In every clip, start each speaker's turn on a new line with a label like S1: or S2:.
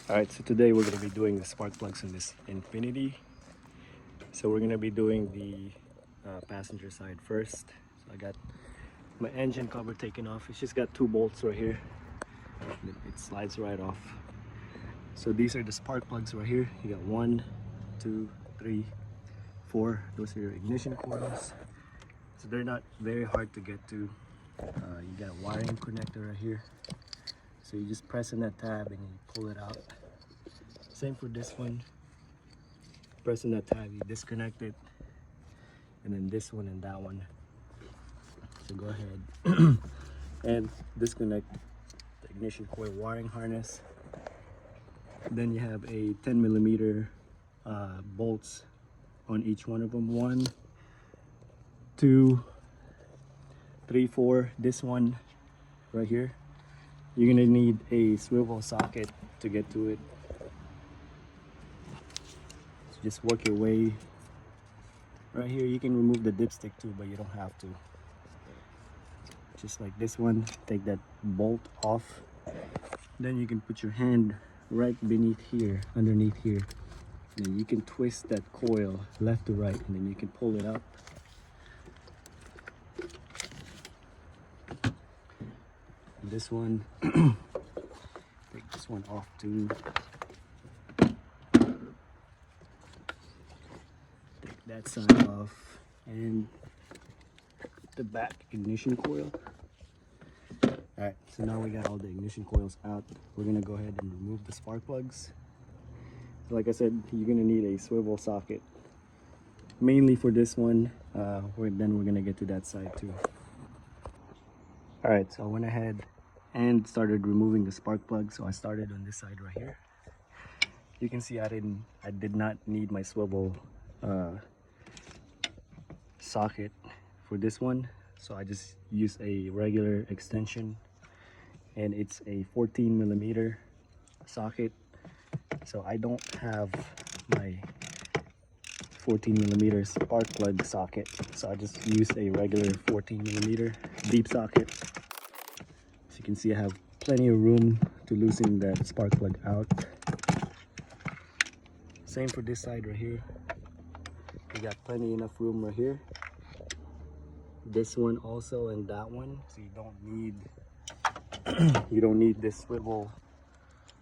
S1: Alright, so today we're going to be doing the spark plugs in this Infiniti. So we're going to be doing the passenger side first. So I got my engine cover taken off. It's just got two bolts right here. It slides right off. So these are the spark plugs right here. You got 1, 2, 3, 4. Those are your ignition coils. So they're not very hard to get to. You got a wiring connector right here. So you just press on that tab and you pull it out. Same for this one. Pressing that tab, you disconnect it, and then this one and that one. So go ahead and disconnect the ignition coil wiring harness. Then you have a 10mm bolts on each one of them. 1, 2, 3, 4. This one right here, you're gonna need a swivel socket to get to it. So just work your way right here. You can remove the dipstick too, but you don't have to. Just like this one, take that bolt off. Then you can put your hand right beneath here, underneath here. And you can twist that coil left to right, and then you can pull it up. And this one, take this one off too. Take that side off, and the back ignition coil. Alright, so now we got all the ignition coils out. We're gonna go ahead and remove the spark plugs. Like I said, you're gonna need a swivel socket, mainly for this one. Then we're gonna get to that side too. Alright, so I went ahead and started removing the spark plug. So I started on this side right here. You can see I did not need my swivel socket for this one. So I just used a regular extension, and it's a 14mm socket. So I don't have my 14mm spark plug socket, so I just used a regular 14mm deep socket. As you can see, I have plenty of room to loosen that spark plug out. Same for this side right here. You got plenty enough room right here. This one also, and that one. So you don't need this swivel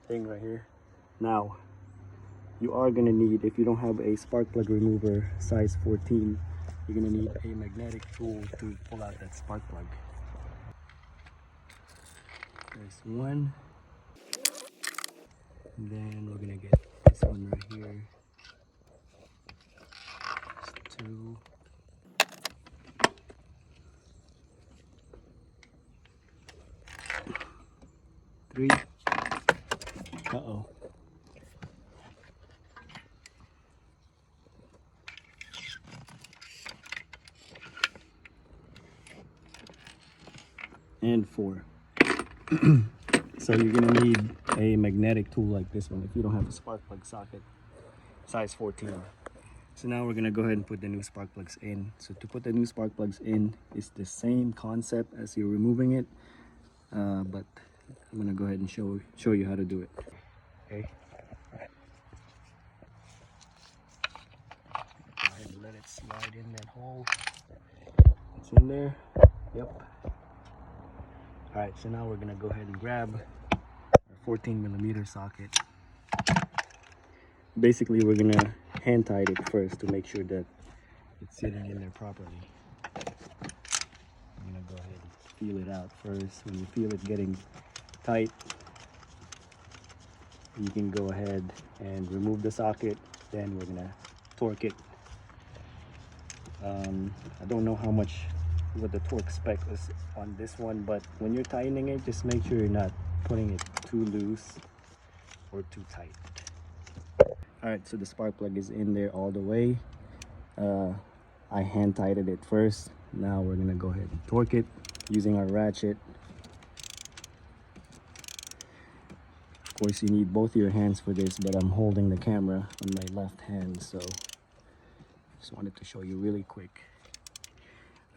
S1: thing right here. Now, you are gonna need, if you don't have a spark plug remover size 14, you're gonna need a magnetic tool to pull out that spark plug. There's one. And then we're gonna get this one right here. There's 2. 3. Uh-oh. And 4. So you're gonna need a magnetic tool like this one if you don't have a spark plug socket size 14. So now we're gonna go ahead and put the new spark plugs in. So to put the new spark plugs in, it's the same concept as you're removing it, but I'm gonna go ahead and show you how to do it. Okay. Go ahead and let it slide in that hole. It's in there. Yep. Alright, so now we're gonna go ahead and grab our 14mm socket. Basically, we're gonna hand tight it first to make sure that it's sitting in there properly. I'm gonna go ahead and feel it out first. When you feel it getting tight, you can go ahead and remove the socket. Then we're gonna torque it. I don't know what the torque spec is on this one, but when you're tightening it, just make sure you're not putting it too loose or too tight. Alright, so the spark plug is in there all the way. I hand tightened it first. Now we're gonna go ahead and torque it using our ratchet. Of course, you need both your hands for this, but I'm holding the camera on my left hand, so just wanted to show you really quick.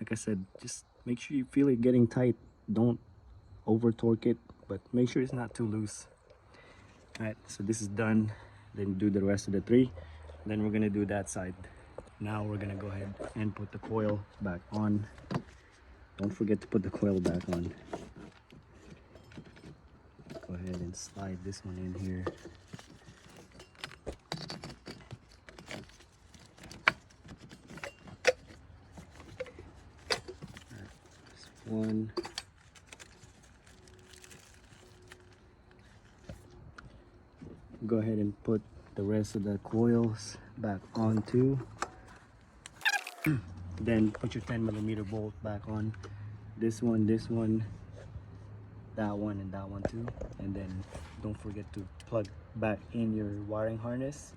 S1: Like I said, just make sure you feel it getting tight. Don't over torque it, but make sure it's not too loose. All right, so this is done. Then do the rest of the 3. Then we're gonna do that side. Now we're gonna go ahead and put the coil back on. Don't forget to put the coil back on. Go ahead and slide this one in here. One. Go ahead and put the rest of the coils back on too. Then put your 10mm bolt back on. This one, that one, and that one too. And then don't forget to plug back in your wiring harness.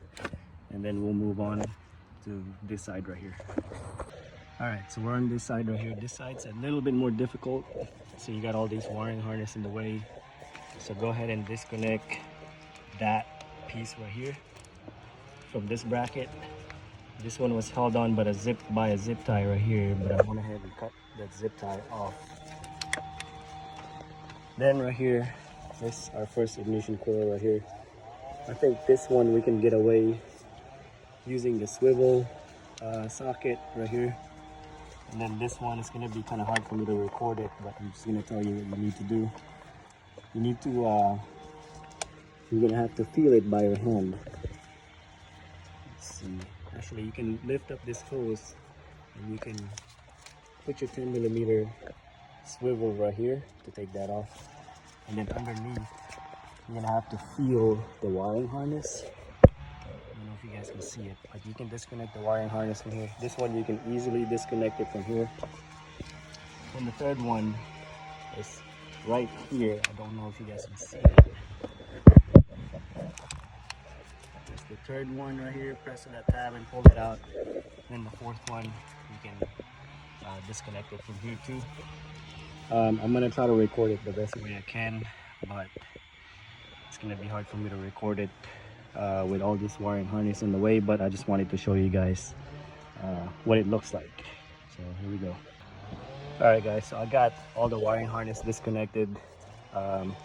S1: And then we'll move on to this side right here. All right, so we're on this side right here. This side's a little bit more difficult. So you got all these wiring harness in the way. So go ahead and disconnect that piece right here from this bracket. This one was held on by a zip tie right here, but I went ahead and cut that zip tie off. Then right here, this is our first ignition coil right here. I think this one we can get away using the swivel socket right here. And then this one is going to be kind of hard for me to record it, but I'm just going to tell you what you need to do. You need to, you're going to have to feel it by your hand. Let's see. Actually, you can lift up this hose and you can put your 10mm swivel right here to take that off. And then underneath, you're going to have to feel the wiring harness. I don't know if you guys can see it, but you can disconnect the wiring harness from here. This one you can easily disconnect it from here. And the third one is right here. I don't know if you guys can see it. There's the third one right here. Press on that tab and pull it out. Then the fourth one, you can disconnect it from here too. I'm gonna try to record it the best way I can, but it's gonna be hard for me to record it with all this wiring harness in the way, but I just wanted to show you guys what it looks like. So here we go. All right guys, so I got all the wiring harness disconnected.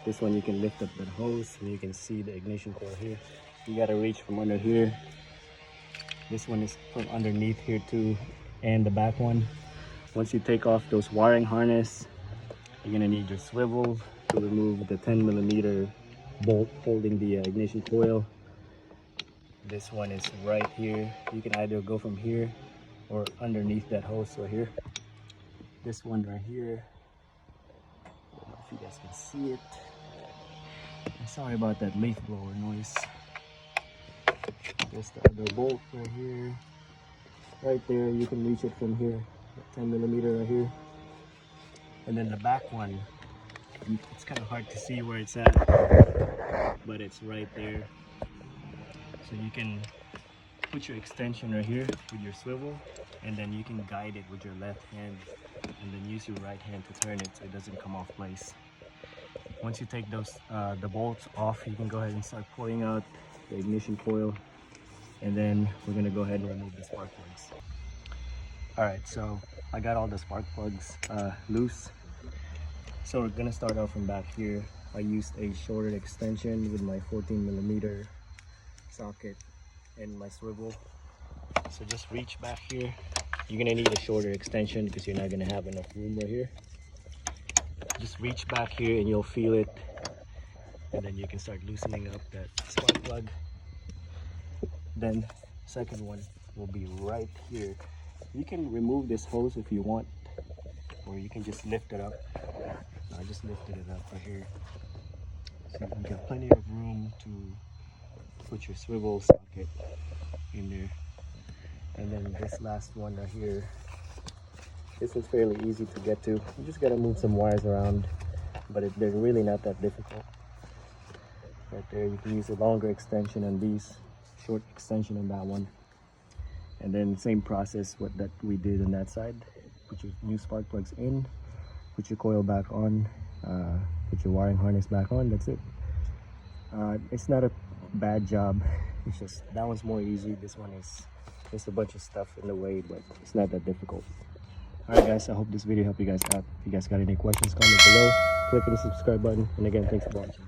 S1: This one you can lift up the hose and you can see the ignition coil here. You got to reach from under here. This one is from underneath here too, and the back one. Once you take off those wiring harness, you're gonna need your swivel to remove the 10mm bolt holding the ignition coil. This one is right here. You can either go from here or underneath that hose right here. This one right here, I don't know if you guys can see it. I'm sorry about that leaf blower noise. There's the other bolt right here. Right there, you can reach it from here. 10mm right here. And then the back one, it's kind of hard to see where it's at, but it's right there. So you can put your extension right here with your swivel, and then you can guide it with your left hand and then use your right hand to turn it so it doesn't come off place. Once you take those the bolts off, you can go ahead and start pulling out the ignition coil, and then we're going to go ahead and remove the spark plugs. All right, so I got all the spark plugs loose. So we're going to start off from back here. I used a shorter extension with my 14mm socket and my swivel. So just reach back here. You're going to need a shorter extension because you're not going to have enough room right here. Just reach back here and you'll feel it, and then you can start loosening up that spark plug. Then second one will be right here. You can remove this hose if you want, or you can just lift it up. I just lifted it up right here, so you get plenty of room to put your swivel socket in there. And then this last one right here, this is fairly easy to get to. You just gotta move some wires around, but they're really not that difficult. Right there, you can use a longer extension on these, short extension on that one. And then same process what that we did on that side. Put your new spark plugs in, put your coil back on, put your wiring harness back on. That's it. It's not a bad job. It's just that one's more easy. This one is just a bunch of stuff in the way, but it's not that difficult. Alright guys, I hope this video helped you guys out. If you guys got any questions, comment below, click on the subscribe button, and again, thanks for watching.